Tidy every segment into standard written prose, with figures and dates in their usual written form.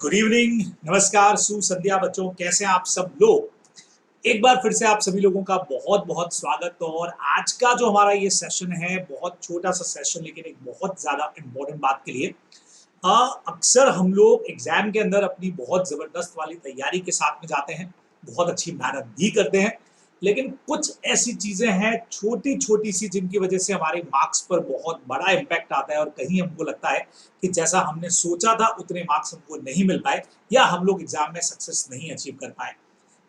Good evening, नमस्कार, सुसंध्या बच्चों, कैसे हैं आप सब लोग। एक बार फिर से आप सभी लोगों का बहुत बहुत स्वागत। और आज का जो हमारा ये सेशन है बहुत छोटा सा सेशन, लेकिन एक बहुत ज्यादा इंपॉर्टेंट बात के लिए। अक्सर हम लोग एग्जाम के अंदर अपनी बहुत जबरदस्त वाली तैयारी के साथ में जाते हैं, बहुत अच्छी मेहनत भी करते हैं, लेकिन कुछ ऐसी चीजें हैं छोटी छोटी सी जिनकी वजह से हमारे मार्क्स पर बहुत बड़ा इम्पैक्ट आता है और कहीं हमको लगता है कि जैसा हमने सोचा था उतने मार्क्स हमको नहीं मिल पाए या हम लोग एग्जाम में सक्सेस नहीं अचीव कर पाए।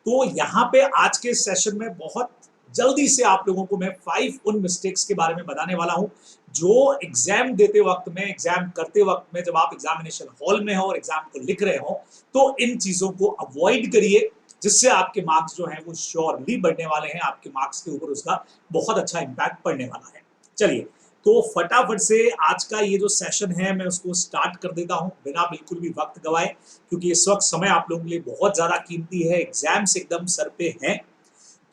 तो यहाँ पे आज के सेशन में बहुत जल्दी से आप लोगों को मैं 5 उन मिस्टेक्स के बारे में बताने वाला हूँ जो एग्जाम देते वक्त में, एग्जाम करते वक्त में, जब आप एग्जामिनेशन हॉल में हो और एग्जाम को लिख रहे हो, तो इन चीजों को अवॉइड करिए, जिससे आपके मार्क्स जो हैं वो श्योरली बढ़ने वाले हैं। आपके मार्क्स के ऊपर उसका बहुत अच्छा इंपैक्ट पड़ने वाला है। चलिए, तो फटाफट से आज का ये जो सेशन है मैं उसको स्टार्ट कर देता हूं बिना बिल्कुल भी वक्त गवाए, क्योंकि इस वक्त समय आप लोगों के लिए बहुत ज्यादा कीमती है, एग्जाम्स एकदम सर पे हैं।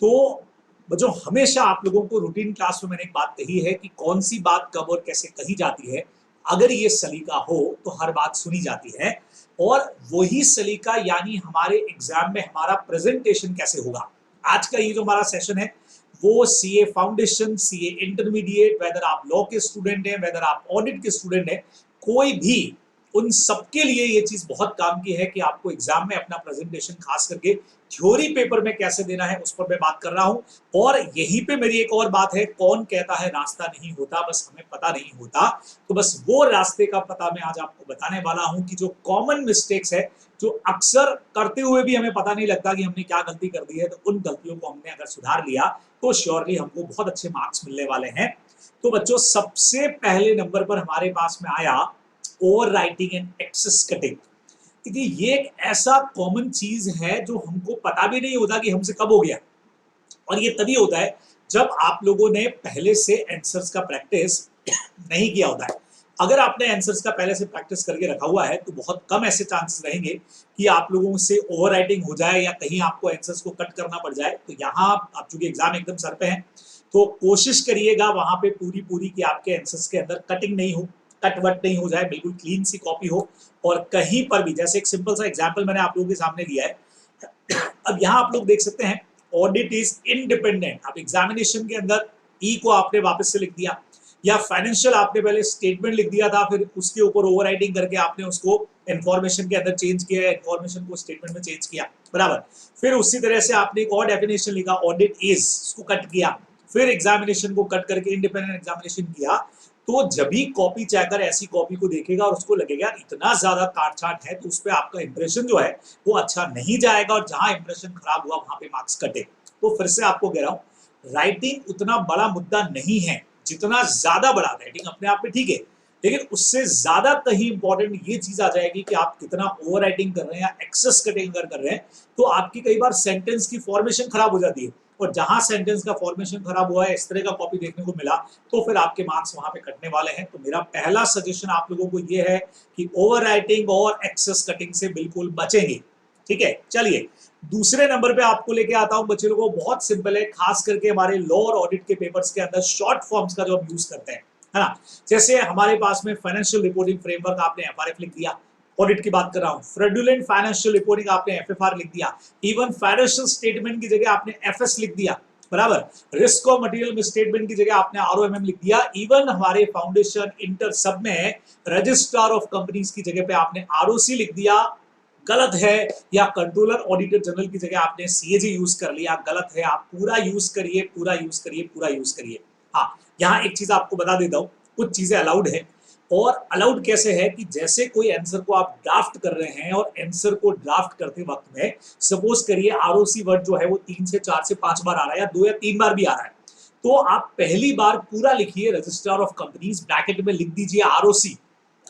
तो बच्चों, हमेशा आप लोगों को रूटीन क्लास में मैंने एक बात कही है कि कौन सी बात कब और कैसे कही जाती है। अगर ये सलीका हो तो हर बात सुनी जाती है, और वही सलीका यानी हमारे एग्जाम में हमारा प्रेजेंटेशन कैसे होगा। आज का ये जो हमारा सेशन है वो CA foundation, CA intermediate, whether आप लॉ के स्टूडेंट हैं, वेदर आप ऑडिट के स्टूडेंट हैं, कोई भी, उन सबके लिए ये चीज बहुत काम की है कि आपको एग्जाम में अपना प्रेजेंटेशन खास करके थ्योरी पेपर में कैसे देना है उस पर मैं बात कर रहा हूं। और यहीं पे मेरी एक और बात है, कौन कहता है रास्ता नहीं होता, बस हमें पता नहीं होता। तो बस वो रास्ते का पता मैं आज आपको बताने वाला हूं कि जो कॉमन मिस्टेक्स है, जो अक्सर करते हुए भी हमें पता नहीं लगता कि हमने क्या गलती कर दी है, तो उन गलतियों को हमने अगर सुधार लिया तो श्योरली हमको बहुत अच्छे मार्क्स मिलने वाले हैं। तो बच्चों, सबसे पहले नंबर पर हमारे पास में आया overwriting and excess cutting. देखिए, ये एक ऐसा कॉमन चीज है जो हमको पता भी नहीं होता कि हमसे कब हो गया। और ये तभी होता है जब आप लोगों ने पहले से आंसर्स का प्रैक्टिस नहीं किया होता है। अगर आपने आंसर्स का पहले से प्रैक्टिस करके रखा हुआ है तो बहुत कम ऐसे चांसेस रहेंगे कि आप लोगों से ओवर राइटिंग हो जाए या कहीं आपको आंसर्स को कट करना पड़ जाए। तो यहाँ आप चूंकि एग्जाम एकदम सर पे है, तो कोशिश करिएगा वहां पे पूरी पूरी कि आपके आंसर्स के अंदर कटिंग नहीं हो, कट वट नहीं हो जाए, बिल्कुल क्लीन सी कॉपी हो। और कहीं पर भी, जैसे एक सिंपल सा एग्जाम्पल मैंने आप लोगों के सामने दिया है, अब यहाँ आप लोग देख सकते हैं ऑडिट इज इंडिपेंडेंट। आप एग्जामिनेशन के अंदर ई को आपने वापस से लिख दिया, या फाइनेंशियल आपने पहले स्टेटमेंट लिख दिया था, फिर उसके ऊपर ओवरराइटिंग करके आपने उसको इंफॉर्मेशन के अंदर चेंज किया, इंफॉर्मेशन को स्टेटमेंट में चेंज किया, बराबर। फिर उसी तरह से आपने एक और डेफिनेशन लिखा, ऑडिट इज, उसको कट किया, फिर एग्जामिनेशन को कट करके इंडिपेंडेंट एग्जामिनेशन किया। तो जब भी कॉपी चेकर ऐसी कॉपी को देखेगा और उसको लगेगा इतना ज्यादा काट छाट है, तो उस पर आपका इंप्रेशन जो है वो अच्छा नहीं जाएगा, और जहां इंप्रेशन खराब हुआ वहां पे मार्क्स कटे। तो फिर से आपको कह रहा हूं, राइटिंग उतना बड़ा मुद्दा नहीं है जितना ज्यादा बड़ा। राइटिंग अपने आप में ठीक है, लेकिन उससे ज्यादा कहीं इंपॉर्टेंट ये चीज आ जाएगी कि आप कितना ओवर राइटिंग कर रहे हैं या एक्सेस कटिंग अगर कर रहे हैं, तो आपकी कई बार सेंटेंस की फॉर्मेशन खराब हो जाती है। और जहां सेंटेंस का फॉर्मेशन खराब हुआ है, इस तरह का कॉपी देखने को मिला, तो फिर आपके मार्क्स वहां पे कटने वाले हैं। तो मेरा पहला सजेशन आप लोगों को ये है कि ओवर राइटिंग और एक्सेस कटिंग से बिल्कुल बचेंगे। ठीक है, चलिए दूसरे नंबर पे आपको लेके आता हूं बच्चे लोगों। बहुत सिंपल है, खास करके हमारे लॉ और ऑडिट के पेपर्स के अंदर शॉर्ट फॉर्म्स का जो हम यूज करते हैं, है ना। जैसे हमारे पास में फाइनेंशियल रिपोर्टिंग फ्रेमवर्क, आपने एफआरएफ लिख दिया, ऑडिट की बात कर रहा हूं। फ्रॉडुलेंट फाइनेंशियल रिपोर्टिंग आपने एफएफआर लिख दिया, इवन फाइनेंशियल स्टेटमेंट की जगह आपने एफएस लिख दिया, बराबर। रिस्क और मटेरियल स्टेटमेंट की जगह आपने आरओएमएम लिख दिया। इवन हमारे फाउंडेशन, इंटर सब में रजिस्ट्रार ऑफ कंपनीज की जगह पे आपने आरओसी लिख दिया, गलत है। या कंट्रोलर ऑडिटर जनरल की जगह आपने सीएजी यूज कर लिया, गलत है। आप पूरा यूज करिए, पूरा यूज करिए, पूरा यूज करिए। हाँ, यहाँ एक चीज आपको बता देता हूँ, कुछ चीजें अलाउड है। और अलाउड कैसे है कि जैसे कोई आंसर को आप ड्राफ्ट कर रहे हैं, और आंसर को ड्राफ्ट करते वक्त में सपोज करिए आरओसी वर्ड जो है वो 3 से 4 से 5 बार आ रहा है, या 2 या 3 बार भी आ रहा है, तो आप पहली बार पूरा लिखिए रजिस्ट्रार ऑफ कंपनीज, ब्रैकेट में लिख दीजिए आरओसी,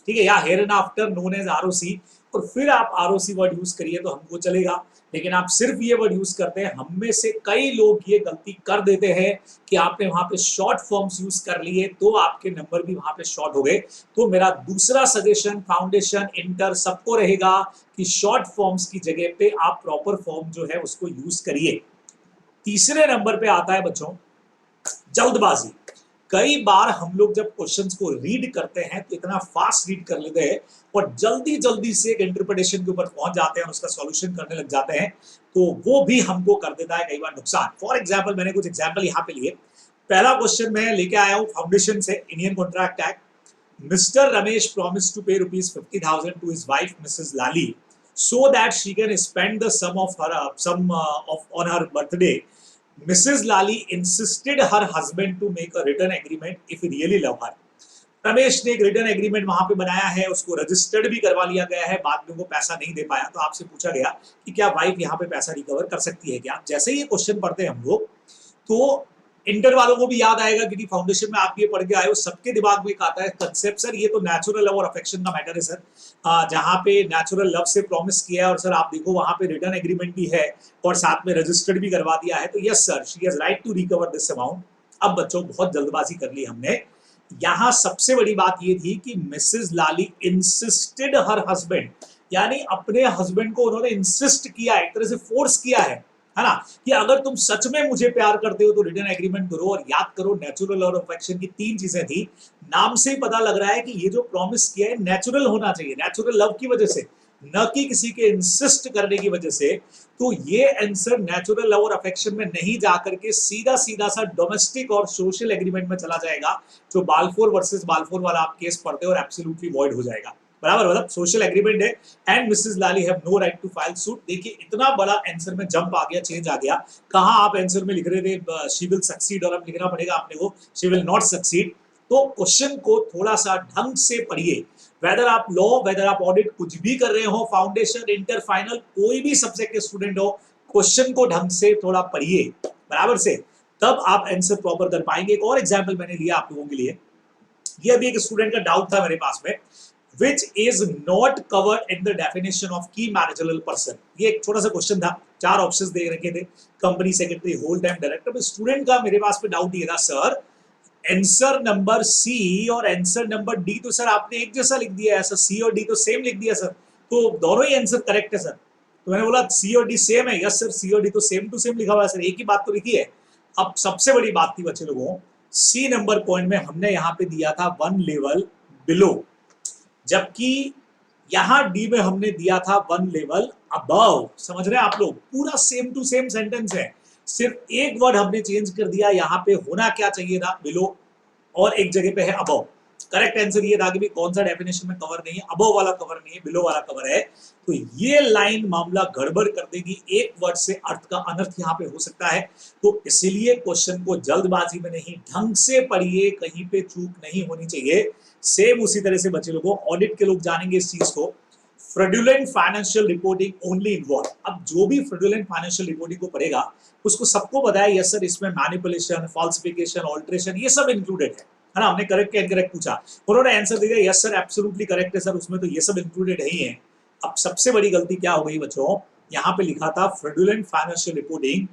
ठीक है, या here and after known as ROC, और फिर आप आरओसी वर्ड यूज करिए तो हमको चलेगा। लेकिन आप सिर्फ ये वर्ड यूज करते हैं, हम में से कई लोग ये गलती कर देते हैं कि आपने वहां पे शॉर्ट फॉर्म्स यूज कर लिए, तो आपके नंबर भी वहां पे शॉर्ट हो गए। तो मेरा दूसरा सजेशन फाउंडेशन, इंटर सबको रहेगा कि शॉर्ट फॉर्म्स की जगह पे आप प्रॉपर फॉर्म जो है उसको यूज करिए। तीसरे नंबर पे आता है बच्चों जल्दबाजी। कई बार हम लोग जब क्वेश्चंस को रीड करते हैं तो इतना फास्ट रीड कर लेते हैं और जल्दी जल्दी से एक इंटरप्रिटेशन के ऊपर पहुंच जाते हैं और उसका सॉल्यूशन करने लग जाते हैं, तो वो भी हमको कर देता है कई बार नुकसान। फॉर एग्जाम्पल, मैंने कुछ एग्जाम्पल यहाँ पे लिए। पहला क्वेश्चन मैं लेके आया हूँ फाउंडेशन से, Indian contract act. Mr Ramesh promise to pay ₹50,000 to his wife Mrs. Lali so that she can spend the sum of her on her birthday. Mrs. Lali insisted her husband to make a written agreement if he really love her. Ramesh ने एक return agreement वहां पे बनाया है, उसको registered भी करवा लिया गया है, बाद में वो पैसा नहीं दे पाया, तो आपसे पूछा गया कि क्या वाइफ यहाँ पे पैसा रिकवर कर सकती है क्या। जैसे ही ये क्वेश्चन पढ़ते हैं हम लोग, तो इंटर वालों को भी याद आएगा क्योंकि फाउंडेशन में आप ये पढ़ के आए हो, सबके दिमाग में एक आता है कंसेप्ट, सर ये तो नेचुरल लव और अफेक्शन का मैटर है सर, जहाँ पे नेचुरल लव से प्रॉमिस किया है और सर आप देखो वहां पे रिटर्न एग्रीमेंट भी है और साथ में रजिस्टर्ड भी करवा दिया है, तो yes sir, she has right to recover this amount. अब बच्चों बहुत जल्दबाजी कर ली हमने। यहाँ सबसे बड़ी बात ये थी कि मिसेस लाली इंसिस्टेड हर हस्बैंड, यानी अपने हस्बैंड को उन्होंने इंसिस्ट किया, एक तरह से फोर्स किया है ना, कि अगर तुम सच में मुझे प्यार करते हो तो रिटर्न एग्रीमेंट करो। और याद करो, नेचुरल और अफेक्शन की तीन चीजें थी। नाम से ही पता लग रहा है कि ये जो प्रॉमिस किया है नेचुरल होना चाहिए, नेचुरल लव की वजह से, न कि किसी के इंसिस्ट करने की वजह से। तो ये आंसर नेचुरल लव और अफेक्शन में नहीं जाकर के सीधा सीधा सा डोमेस्टिक और सोशल एग्रीमेंट में चला जाएगा, जो बालफोर वर्सेस बालफोर वाला आप केस पढ़ते हो और एब्सोल्युटली वॉइड हो जाएगा। बराबर, मतलब सोशल एग्रीमेंट है and Mrs Lali have no right to file suit. देखिए इतना बड़ा आंसर में जंप आ गया, चेंज आ गया। कहां आप आंसर में लिख रहे थे शी विल सक्सीड, और अब लिखना पड़ेगा आपने को शी विल नॉट सक्सीड। तो क्वेश्चन को थोड़ा सा ढंग से पढ़िए। वेदर आप लॉ, वेदर आप ऑडिट, कुछ भी कर रहे हो, फाउंडेशन, इंटर, फाइनल, कोई भी सब्जेक्ट के स्टूडेंट हो, क्वेश्चन को ढंग से थोड़ा पढ़िए बराबर से, तब आप आंसर प्रॉपर कर पाएंगे। एक और एग्जाम्पल मैंने लिया आप लोगों के लिए। ये अभी एक स्टूडेंट का डाउट था मेरे पास में, which is not covered in the definition of key managerial person। ये एक छोटा सा क्वेश्चन था, 4 ऑप्शंस दे रखे थे, company secretary, whole time director. Student का मेरे पास में डाउट ये था, सर आंसर नंबर सी और आंसर नंबर डी तो सर आपने एक जैसा लिख दिया है सर, सी और डी तो सेम लिख दिया सर, तो दोनों ही आंसर करेक्ट है सर। तो मैंने बोला सी और डी सेम है, यस सर, सी और डी तो सेम टू सेम लिखा हुआ है सर, एक ही बात तो लिखी है। अब सबसे बड़ी बात थी बच्चे लोगों, सी नंबर पॉइंट में हमने यहाँ पे दिया था 1 लेवल बिलो, जबकि यहां डी में हमने दिया था 1 लेवल अबव। समझ रहे हैं आप लोग, पूरा सेम टू सेम सेंटेंस है, सिर्फ एक वर्ड हमने चेंज कर दिया। यहाँ पे होना क्या चाहिए था, बिलो, और एक जगह पे है अबव। करेक्ट आंसर ये था कि कौन सा डेफिनेशन में कवर नहीं है, अबव वाला कवर नहीं है, बिलो वाला कवर है। तो ये लाइन मामला गड़बड़ कर देगी, एक वर्ड से अर्थ का अनर्थ यहाँ पे हो सकता है। तो इसीलिए क्वेश्चन को जल्दबाजी में नहीं, ढंग से पढ़िए, कहीं पे चूक नहीं होनी चाहिए। सेम उसी तरह से बच्चे लोगों, ऑडिट के लोग जानेंगे इस चीज को। Fraudulent financial reporting only involve. अब जो भी फ्रॉडुलेंट फाइनेंशियल रिपोर्टिंग को पढ़ेगा उसको सबको पता है, यस सर इसमें मैनिपुलेशन, फॉल्सिफिकेशन, ऑल्ट्रेशन, ये सब इंक्लूडेड है ना। हमने करेक्ट या इनकरेक्ट पूछा, उन्होंने आंसर दिया यस सर एब्सोल्युटली करेक्ट है सर, उसमें तो ये सब इंक्लूडेड ही है। अब सबसे बड़ी गलती क्या हो गई बच्चों, यहाँ पे लिखा था fraudulent financial reporting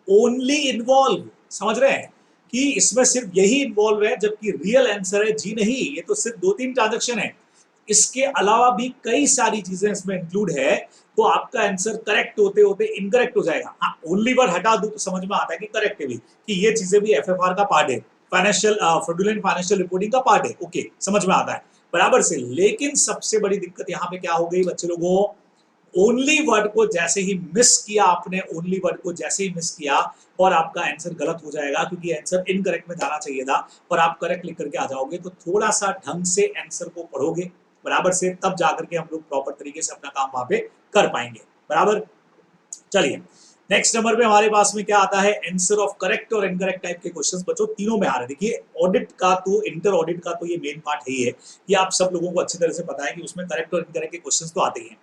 only involve. समझ रहे हैं कि इसमें सिर्फ यही इन्वॉल्व है, जबकि रियल आंसर है जी नहीं, ये तो सिर्फ 2-3 ट्रांजैक्शन है, इसके अलावा भी कई सारी चीजें इसमें इंक्लूड है। तो आपका आंसर करेक्ट होते होते इनकरेक्ट हो जाएगा। हाँ, ओनली वर्ड हटा दूं तो समझ में आता है कि करेक्ट है भी, कि ये चीजें भी एफएफआर का पार्ट है, फाइनेंशियल फ्रॉडुलेंट फाइनेंशियल रिपोर्टिंग का पार्ट है। ओके, समझ में आता है बराबर से। लेकिन सबसे बड़ी दिक्कत यहाँ पे क्या हो गई बच्चे लोगों, ओनली वर्ड को जैसे ही मिस किया आपने, ओनली वर्ड को जैसे ही मिस किया और आपका आंसर गलत हो जाएगा, क्योंकि आंसर इनकरेक्ट में जाना चाहिए था और आप करेक्ट लिख करके आ जाओगे। तो थोड़ा सा ढंग से आंसर को पढ़ोगे बराबर से, तब जाकर के हम लोग प्रॉपर तरीके से अपना काम वहां पे कर पाएंगे बराबर। चलिए नेक्स्ट नंबर पे हमारे पास में क्या आता है, आंसर ऑफ करेक्ट और इनकरेक्ट टाइप के क्वेश्चंस बच्चों तीनों में आ रहे हैं। देखिए ऑडिट का तो, इंटर ऑडिट का तो ये मेन पार्ट है ही है, ये आप सब लोगों को अच्छी तरह से पता है कि उसमें करेक्ट और इनकरेक्ट के क्वेश्चंस तो आते ही हैं।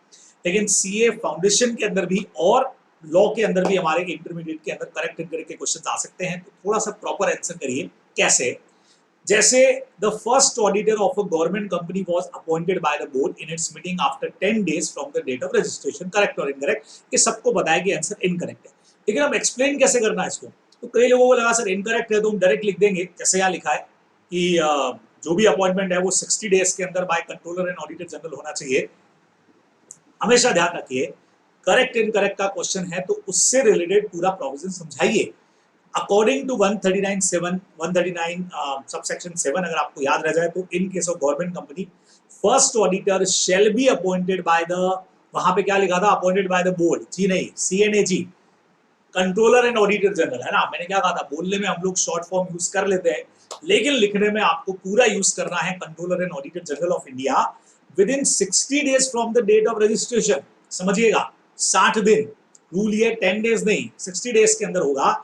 लेकिन सीए फाउंडेशन के अंदर भी और लॉ के अंदर भी हमारे इंटरमीडिएट के अंदर करेक्ट इनकरेक्ट के क्वेश्चंस आ सकते हैं। तो थोड़ा सा प्रॉपर आंसर करिए। कैसे, जैसे the first auditor of a government company was appointed by the board in its meeting after 10 days from the date of registration. Correct और इनकरेक्ट ये सबको बताया कि आंसर इनकरेक्ट है, लेकिन हम एक्सप्लेन कैसे करना है इसको। तो कई लोगों को लगा सर इनकरेक्ट है तो हम डायरेक्ट लिख देंगे, जैसे यहाँ लिखा है कि जो भी अपॉइंटमेंट है वो 60 डेज के अंदर by controller and auditor general होना चाहिए। हमेशा ध्यान रखिए, करेक्ट इनकरेक्ट का क्वेश्चन है तो उससे रिलेटेड पूरा प्रोविजन समझाइए। अकॉर्डिंग टू 139 सबसेक्शन 7 अगर आपको याद रह जाए तो in case of government company first auditor shall be appointed by the, वहां पे क्या लिखा था, अपॉइंटेड बाय द बोर्ड, जी नहीं, CNAG, controller and auditor general, है ना। मैंने क्या कहा था, बोलने में हम लोग शॉर्ट फॉर्म यूज कर लेते हैं, लेकिन लिखने में आपको पूरा यूज करना है, controller and auditor general of India within 60 days from the date of registration. समझिएगा, 60 दिन, रूल ये 10 डेज नहीं, 60 डेज के अंदर होगा।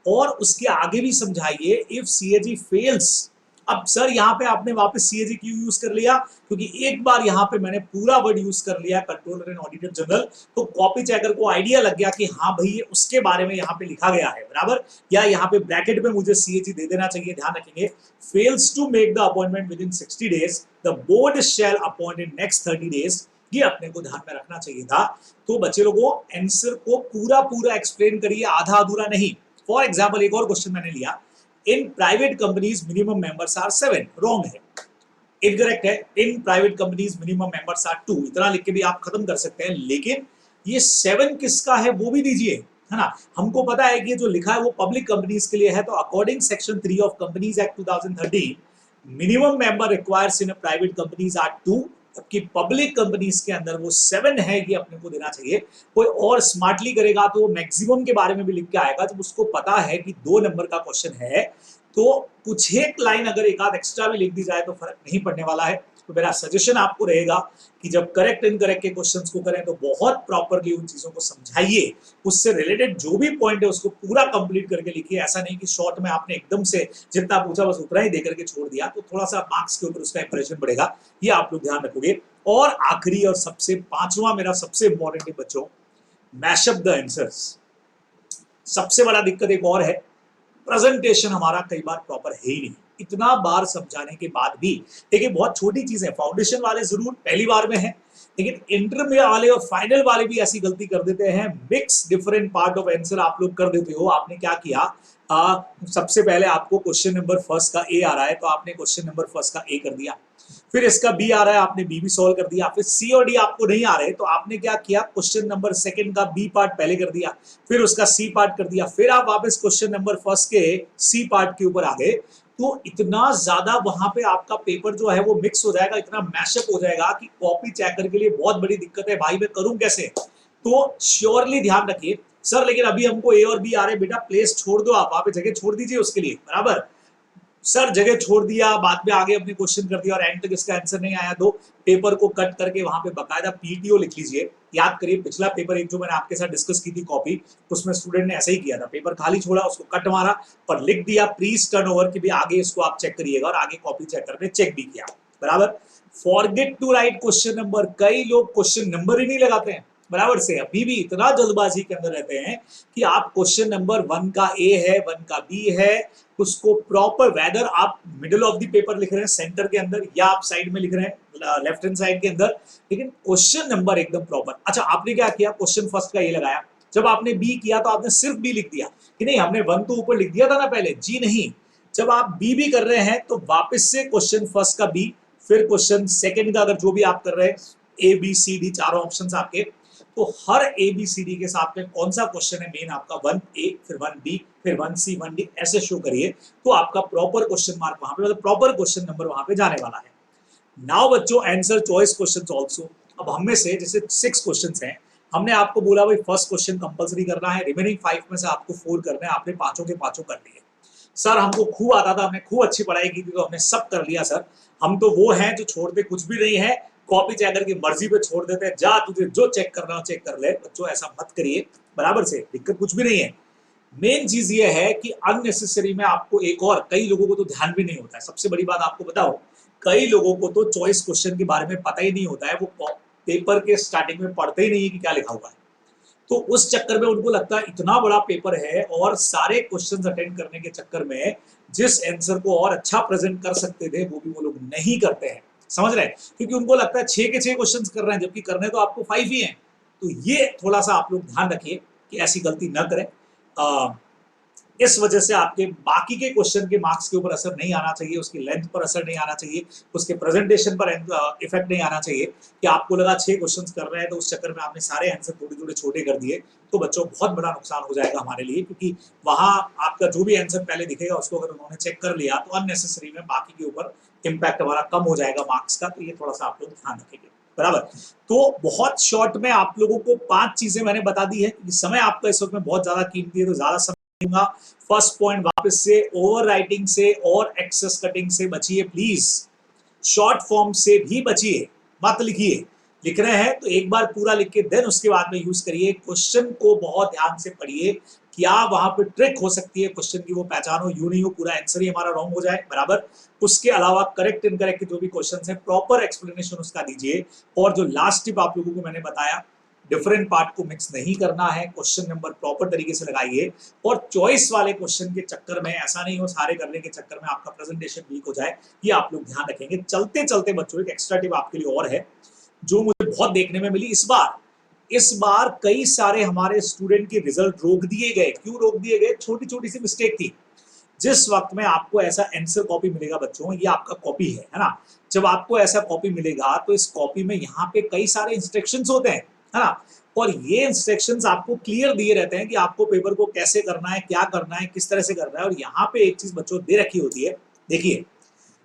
और उसके आगे भी समझाइए, इफ CAG फेल्स। अब सर यहाँ पे आपने वापस CAG क्यों यूज कर लिया, क्योंकि एक बार यहाँ पे मैंने पूरा वर्ड यूज कर लिया कंट्रोलर एंड ऑडिटर जनरल, तो कॉपी चेकर को आइडिया लग गया कि हाँ भाई ये उसके बारे में यहाँ पे लिखा गया है, बराबर। या यहाँ पे ब्रैकेट में मुझे CAG दे देना चाहिए, ध्यान रखेंगे, fails to make the appointment within 60 days the board shall appoint in next 30 days. ये अपने को ध्यान में रखना चाहिए था। तो बच्चे लोगों, आंसर को पूरा पूरा एक्सप्लेन करिए, आधा अधूरा नहीं। फॉर एग्जाम्पल एक और क्वेश्चन मैंने लिया, in private companies minimum members are 7, wrong है, इनकरेक्ट है। In private companies minimum members are 2, इतना लिख के भी आप खत्म कर सकते हैं, लेकिन ये 7 किसका है वो भी दीजिए, है ना। हमको पता है कि ये जो लिखा है वो पब्लिक कंपनीज के लिए है, तो according section 3 of companies act 2013 minimum member requires in private companies are 2, जबकि पब्लिक कंपनीज के अंदर वो 7 है, ये अपने को देना चाहिए। कोई और स्मार्टली करेगा तो मैक्सिमम के बारे में भी लिख के आएगा, जब उसको पता है कि 2 नंबर का क्वेश्चन है, तो कुछ एक लाइन अगर एक आध एक्स्ट्रा भी लिख दी जाए तो फर्क नहीं पड़ने वाला है। तो मेरा सजेशन आपको रहेगा कि जब करेक्ट इनकरेक्ट के क्वेश्चंस को करें तो बहुत प्रॉपरली उन चीजों को समझाइए, उससे रिलेटेड जो भी पॉइंट है उसको पूरा कंप्लीट करके लिखिए। ऐसा नहीं कि शॉर्ट में आपने एकदम से जितना पूछा बस उतना ही देकर के छोड़ दिया, तो थोड़ा सा मार्क्स के ऊपर उसका इंप्रेशन बढ़ेगा, ये आप लोग ध्यान रखोगे। और आखिरी और सबसे पांचवा मेरा सबसे इंपॉर्टेंट है बच्चों, मैशअप द आंसर्स। सबसे बड़ा दिक्कत एक और है, प्रेजेंटेशन हमारा कई बार प्रॉपर है ही नहीं, इतना बार समझाने के बाद भी। देखिए बहुत छोटी चीज है, फाउंडेशन वाले जरूर पहली बार में है, लेकिन इंटरमीडिएट वाले और फाइनल वाले भी ऐसी गलती कर देते हैं, mix different part of answer आप लोग कर देते हो। आपने क्या किया, सबसे पहले आपको क्वेश्चन नंबर फर्स्ट का ए आ रहा है तो आपने क्वेश्चन नंबर फर्स्ट का ए कर दिया, फिर इसका बी आ रहा है आपने बी भी सॉल्व कर दिया, फिर सी और डी आपको नहीं आ रहे तो आपने क्या किया, क्वेश्चन नंबर सेकंड का बी पार्ट पहले कर दिया, फिर उसका सी पार्ट कर दिया, फिर आप वापस क्वेश्चन नंबर फर्स्ट के सी पार्ट के ऊपर आ गए। तो इतना ज्यादा वहां पे आपका पेपर जो है वो मिक्स हो जाएगा, इतना मैशअप हो जाएगा कि कॉपी चेकर के लिए बहुत बड़ी दिक्कत है, भाई मैं करूं कैसे। तो श्योरली ध्यान रखिए सर, लेकिन अभी हमको ए और बी आ रहे, बेटा प्लेस छोड़ दो, आप वहां पे जगह छोड़ दीजिए उसके लिए, बराबर। सर जगह छोड़ दिया, बाद में आगे अपने क्वेश्चन कर दिया और एंड तक इसका आंसर नहीं आया, तो पेपर को कट करके वहां पे बकायदा पीटीओ लिख लीजिए। याद करिए पिछला पेपर एक जो मैंने आपके साथ डिस्कस की थी कॉपी, उसमें स्टूडेंट ने ऐसा ही किया था, पेपर खाली छोड़ा, उसको कट मारा और लिख दिया प्लीज टर्न ओवर कि भी आगे इसको आप चेक करिएगा, और आगे कॉपी चेक करके चेक भी किया, बराबर। Forget to write question number, कई लोग क्वेश्चन नंबर ही नहीं लगाते हैं, बराबर से अभी भी इतना जल्दबाजी के अंदर रहते हैं कि आप क्वेश्चन नंबर 1 का ए है, 1 का बी है, उसको प्रॉपर, वेदर आप मिडिल ऑफ द पेपर लिख रहे हैं सेंटर के अंदर या आप साइड में लिख रहे हैं लेफ्ट हैंड साइड के अंदर, लेकिन क्वेश्चन नंबर एकदम प्रॉपर। अच्छा आपने क्या किया, क्वेश्चन फर्स्ट का ये लगाया, जब आपने बी किया तो आपने सिर्फ बी लिख दिया कि नहीं, हमने 1 तो ऊपर लिख दिया था ना पहले, जी नहीं। जब आप बी भी कर रहे हैं तो वापस से क्वेश्चन फर्स्ट का बी, फिर क्वेश्चन सेकंड का, अगर जो भी आप कर रहे हैं ए बी सी डी चारों ऑप्शंस आपके, तो हर ए बी सी डी के साथ में कौन सा क्वेश्चन है मेन आपका, 1 ए फिर 1 बी फिर 1 सी 1 डी ऐसे शो करिए, तो आपका प्रॉपर क्वेश्चन मार्क वहां पे, मतलब प्रॉपर क्वेश्चन नंबर वहां पे जाने वाला है। नाउ बच्चों आंसर चॉइस क्वेश्चंस आल्सो। अब हम में से जैसे 6 क्वेश्चंस हैं, हमने आपको बोला भाई फर्स्ट क्वेश्चन कंपलसरी करना है, रिमेनिंग 5 में से आपको 4 करने हैं, आपने पांचों के पांचों कर लिए। सर हमको खूब आता था, हमने खूब अच्छी पढ़ाई की थी तो हमने सब कर लिया सर, हम तो वो हैं जो छोड़ते कुछ भी नहीं है, कॉपी चेकर की मर्जी पे छोड़ देते हैं, जा तुझे जो चेक करना हो चेक कर ले। बच्चों ऐसा मत करिए, बराबर से, दिक्कत कुछ भी नहीं है। मेन चीज ये है कि अननेसेसरी में आपको एक और, कई लोगों को तो ध्यान भी नहीं होता है, सबसे बड़ी बात आपको बताओ, कई लोगों को तो चॉइस क्वेश्चन के बारे में पता ही नहीं होता है, वो पेपर के स्टार्टिंग में पढ़ते ही नहीं है कि क्या लिखा हुआ है, तो उस चक्कर में उनको लगता है इतना बड़ा पेपर है, और सारे क्वेश्चंस अटेंड करने के चक्कर में जिस आंसर को और अच्छा प्रेजेंट कर सकते थे वो भी वो लोग नहीं करते हैं, समझ रहे हैं, क्योंकि उनको लगता है 6 के 6 क्वेश्चंस कर रहे हैं, जबकि करने तो आपको 5 ही हैं। तो ये थोड़ा सा आप लोग ध्यान रखिए कि ऐसी गलती न करें। इस वजह से आपके बाकी के क्वेश्चन के मार्क्स के ऊपर असर नहीं आना चाहिए, उसकी लेंथ पर असर नहीं आना चाहिए, उसके प्रेजेंटेशन पर इफेक्ट नहीं आना चाहिए कि आपको लगा 6 क्वेश्चंस कर रहे हैं तो उस चक्कर में आपने सारे आंसर थोड़े-थोड़े छोटे कर दिए, तो बच्चों बहुत बड़ा नुकसान हो जाएगा हमारे लिए, क्योंकि वहां आपका जो भी आंसर पहले दिखेगा उसको अगर उन्होंने चेक कर लिया तो अननेसेसरी में बाकी के ऊपर इम्पैक्ट हमारा कम हो जाएगा मार्क्स का, तो ये थोड़ा सा आप लोग ध्यान रखेंगे। बराबर। तो बहुत शॉर्ट में आप लोगों को 5 चीजें मैंने बता दी है, समय आपका इस वक्त में बहुत ज्यादा कीमती है तो ज्यादा समय दूंगा। फर्स्ट पॉइंट, वापस से ओवर राइटिंग से और एक्सेस कटिंग से बचिए प्लीज। शॉर्ट फॉर्म से भी बचिए, मत लिखिए। लिख रहे हैं तो एक बार पूरा लिख के देन उसके बाद में यूज करिए। क्वेश्चन को बहुत ध्यान से पढ़िए, क्या वहां पे ट्रिक हो सकती है क्वेश्चन की, वो पहचानो। यूं नहीं हो पूरा आंसर ही हमारा रॉन्ग हो जाए। बराबर। उसके अलावा करेक्ट इनकरेक्ट जो भी क्वेश्चन है प्रॉपर एक्सप्लेनेशन उसका दीजिए। और जो लास्ट टिप आप लोगों को मैंने बताया, डिफरेंट पार्ट को मिक्स नहीं करना है, क्वेश्चन नंबर प्रॉपर तरीके से लगाइए। और चॉइस वाले क्वेश्चन के चक्कर में ऐसा नहीं हो सारे करने के चक्कर में आपका प्रेजेंटेशन वीक हो जाए, ये आप लोग ध्यान रखेंगे। चलते चलते बच्चों एक एक्स्ट्रा टिप आपके लिए और है जो मुझे बहुत देखने में मिली इस बार कई सारे हमारे स्टूडेंट के रिजल्ट रोक दिए गए। क्यों रोक दिए गए? छोटी छोटी सी मिस्टेक थी। जिस वक्त में आपको ऐसा आंसर कॉपी मिलेगा बच्चों, ये आपका कॉपी है ना, जब आपको ऐसा कॉपी मिलेगा तो इस कॉपी में यहाँ पे कई सारे इंस्ट्रक्शंस होते हैं, है ना। और ये इंस्ट्रक्शंस आपको क्लियर दिए रहते हैं कि आपको पेपर को कैसे करना है, क्या करना है, किस तरह से करना है। और यहाँ पे एक चीज बच्चों दे रखी होती है, देखिए,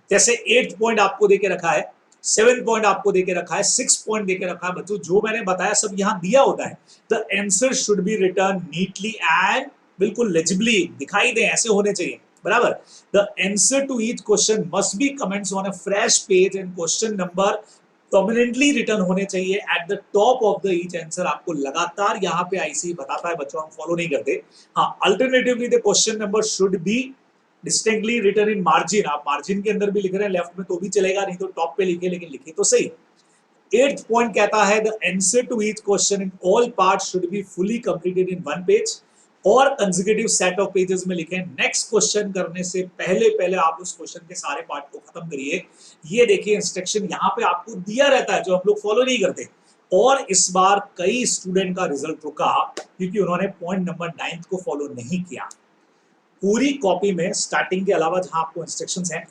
जैसे 8th पॉइंट आपको देके रखा है, 7th पॉइंट आपको देके रखा है, 6th पॉइंट देके रखा है। बच्चों जो मैंने बताया सब यहाँ दिया होता है। The answer should be written neatly and बिल्कुल लेजिबली, दिखाई दे ऐसे होने चाहिए। बराबर। The answer to each question must be commenced on a fresh page and question number prominently written होने चाहिए at the top of the each answer. आपको लगातार यहाँ पे आईसी बताता है बच्चों, हम फॉलो नहीं करते। हाँ, alternatively the question number should be distinctly written in margin. आप मार्जिन के अंदर भी लिख रहे हैं लेफ्ट में तो भी चलेगा, नहीं तो टॉप पे लिखे, लेकिन लिखे तो सही। 8th पॉइंट कहता है the answer to each question in all parts should be fully completed in one page और कंसेक्यूटिव सेट ऑफ पेजेस में लिखें। नेक्स्ट क्वेश्चन करने से पहले पहले आप उस क्वेश्चन के सारे पार्ट को खत्म करिए। ये देखिए इंस्ट्रक्शन यहाँ पे आपको दिया रहता है जो हम लोग फॉलो नहीं करते। और इस बार कई स्टूडेंट का रिजल्ट रुका क्योंकि उन्होंने पॉइंट नंबर 9 को फॉलो नहीं किया। पूरी कॉपी में स्टार्टिंग के अलावा जहां आपको इंस्ट्रक्शंस हैं,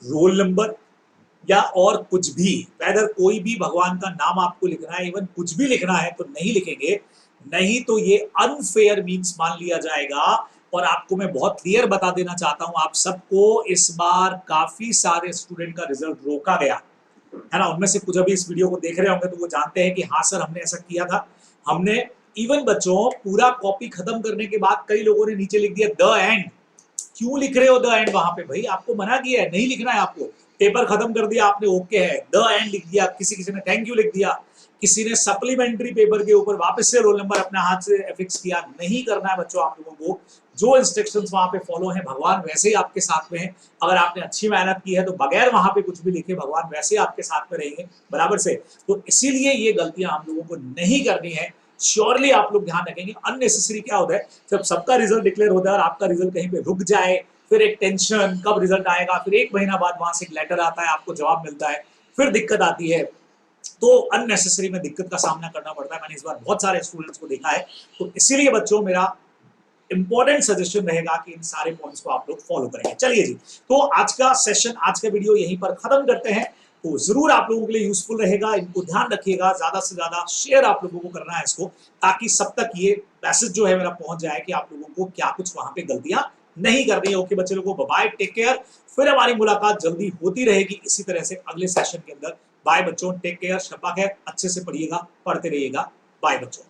रोल नंबर या और कुछ भी, अगर कोई भी भगवान का नाम आपको लिखना है, इवन कुछ भी लिखना है तो नहीं लिखेंगे, नहीं तो ये अनफेयर मीन्स मान लिया जाएगा। और आपको मैं बहुत क्लियर बता देना चाहता हूं आप सबको, इस बार काफी सारे स्टूडेंट का रिजल्ट रोका गया है ना। उनमें से कुछ अभी इस वीडियो को देख रहे होंगे तो वो जानते हैं कि हाँ सर हमने ऐसा किया था। हमने इवन बच्चों पूरा कॉपी खत्म करने के बाद कई लोगों ने नीचे लिख दिया द एंड। क्यों लिख रहे हो द एंड वहां पे? भाई आपको मना किया है, नहीं लिखना है आपको। पेपर खत्म कर दिया आपने, ओके है, द एंड लिख दिया। किसी ने थैंक यू लिख दिया, किसी ने सप्लीमेंट्री पेपर के ऊपर वापस से रोल नंबर अपने हाथ से फिक्स किया। नहीं करना है बच्चों आप लोगों को। जो इंस्ट्रक्शंस वहां पे फॉलो हैं, भगवान वैसे ही आपके साथ में है। अगर आपने अच्छी मेहनत की है तो बगैर वहां पे कुछ भी लिखे भगवान वैसे ही आपके साथ में रहेंगे बराबर से। तो इसीलिए ये गलतियां हम लोगों को नहीं करनी है। श्योरली आप लोग ध्यान रखेंगे। अननेसेसरी क्या होता है, जब सबका रिजल्ट डिक्लेयर होता है और आपका रिजल्ट कहीं पे रुक जाए, फिर एक टेंशन कब रिजल्ट आएगा, फिर 1 महीना बाद वहां से एक लेटर आता है, आपको जवाब मिलता है, फिर दिक्कत आती है। तो अननेसेसरी में दिक्कत का सामना करना पड़ता है। मैंने इस बार बहुत सारे स्टूडेंट्स को देखा है। तो इसीलिए बच्चों मेरा इंपॉर्टेंट सजेशन रहेगा कि इन सारे पॉइंट्स को आप लोग फॉलो करेंगे। चलिए जी, तो आज का सेशन, आज का वीडियो यहीं पर खत्म करते हैं। तो जरूर आप लोगों के लिए यूजफुल रहेगा, इनको ध्यान रखिएगा, ज्यादा से ज्यादा शेयर आप लोगों को करना है इसको, ताकि सब तक ये मैसेज जो है मेरा पहुंच जाए कि आप लोगों को क्या कुछ वहां पे गलतियां नहीं करनी है। ओके बच्चे लोगों को बाय, टेक केयर। फिर हमारी मुलाकात जल्दी होती रहेगी इसी तरह से अगले सेशन के अंदर। बाय बच्चों, टेक केयर, शब्बा खैर, अच्छे से पढ़िएगा, पढ़ते रहिएगा। बाय बच्चों।